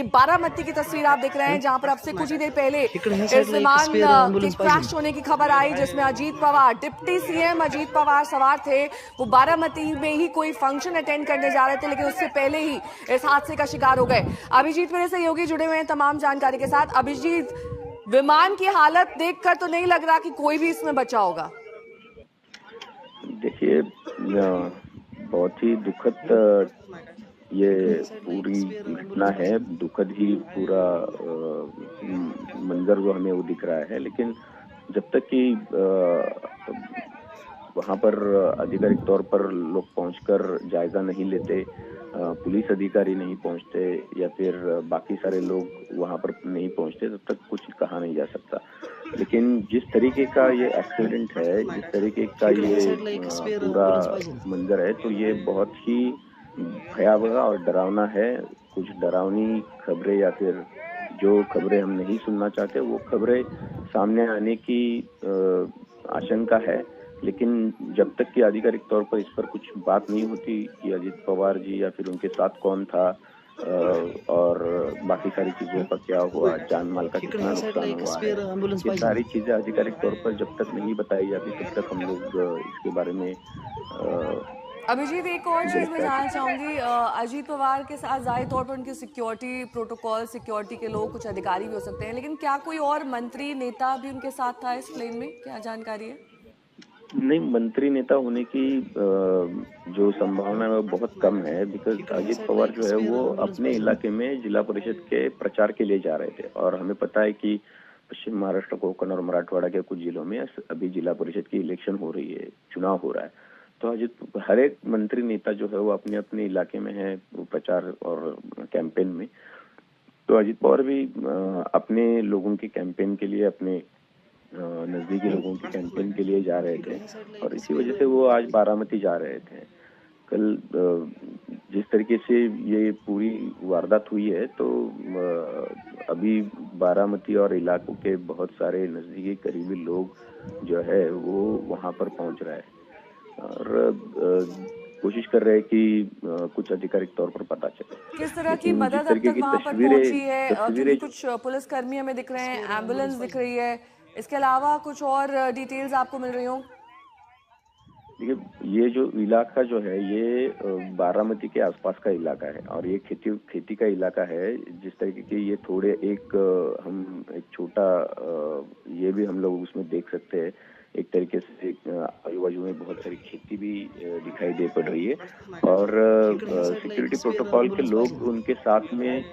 ये बारामती की तस्वीर आप देख रहे हैं, जहां पर अब से कुछ ही देर पहले इस विमान के क्रैश होने की खबर आई, जिसमें अजीत पवार, डिप्टी सीएम अजीत पवार सवार थे। वो बारामती में ही कोई फंक्शन अटेंड करने जा रहे थे, लेकिन उससे पहले ही इस हादसे का शिकार हो गए। अभिजीत मेरे सहयोगी जुड़े हुए हैं तमाम जानकारी के साथ। अभिजीत, विमान की हालत देखकर तो नहीं लग रहा कि कोई भी इसमें बचा होगा। देखिए, बहुत ही दुखद ये पूरी घटना है। दुखद ही पूरा मंजर जो हमें वो दिख रहा है। लेकिन जब तक कि वहां पर आधिकारिक तौर पर लोग पहुंचकर जायजा नहीं लेते, पुलिस अधिकारी नहीं पहुंचते या फिर बाकी सारे लोग वहां पर नहीं पहुंचते, तब तक कुछ कहा नहीं जा सकता। लेकिन जिस तरीके का ये एक्सीडेंट है, जिस तरीके का ये पूरा मंजर है, तो ये बहुत ही भयावह और डरावना है। कुछ डरावनी खबरें या फिर जो खबरें हम नहीं सुनना चाहते, वो खबरें सामने आने की आशंका है। लेकिन जब तक कि आधिकारिक तौर पर इस पर कुछ बात नहीं होती कि अजीत पवार जी या फिर उनके साथ कौन था और बाकी सारी चीजों का क्या हुआ, जान माल का कितना नुकसान हुआ है, ये सारी चीजें आधिकारिक तौर पर जब तक नहीं बताई जाती, तब तक हम लोग इसके बारे में अभिजीत, एक और मुझे चीज मैं लगता है जानना कि चाहूंगी। अजीत पवार के साथ जाहिर तौर पर उनकी सिक्योरिटी प्रोटोकॉल, सिक्योरिटी के लोग, कुछ अधिकारी भी हो सकते हैं, लेकिन क्या कोई और मंत्री नेता भी उनके साथ था इस प्लेन में? क्या जानकारी है? नहीं, मंत्री नेता होने की जो संभावना है वो बहुत कम है। बिकॉज अजीत पवार जो है वो अपने इलाके में जिला परिषद के प्रचार के लिए जा रहे थे, और हमें पता है कि पश्चिम महाराष्ट्र, कोंकण और मराठवाड़ा के कुछ जिलों में अभी जिला परिषद की इलेक्शन हो रही है, चुनाव हो रहा है। तो अजीत, हर एक मंत्री नेता जो है वो अपने अपने इलाके में है, वो प्रचार और कैंपेन में। तो अजीत पवार भी अपने लोगों के कैंपेन के लिए, अपने नजदीकी लोगों के कैंपेन के लिए जा रहे थे, और इसी वजह से वो आज बारामती जा रहे थे। कल जिस तरीके से ये पूरी वारदात हुई है, तो अभी बारामती और इलाकों के बहुत सारे नजदीकी करीबी लोग जो है वो वहां पर पहुंच रहे हैं और कोशिश कर रहे हैं कि कुछ आधिकारिक तौर पर पता चले। किस तरह की लेकिन जिस मदद अब तरीके तक की वहां पर तस्वीरें पहुंची है? तस्वीरें क्योंकि जो कुछ पुलिसकर्मी हमें दिख रहे हैं, एम्बुलेंस दिख रही है, इसके अलावा कुछ और डिटेल्स आपको मिल रही हो? देखिए, ये जो इलाका जो है ये बारामती के आसपास का इलाका है, और ये खेती का इलाका है। जिस तरीके के ये थोड़े हम एक छोटा ये भी हम लोग उसमें देख सकते हैं। एक तरीके से आजू बाजू में बहुत सारी खेती भी दिखाई दे पड़ रही है, और सिक्योरिटी प्रोटोकॉल के लोग उनके साथ में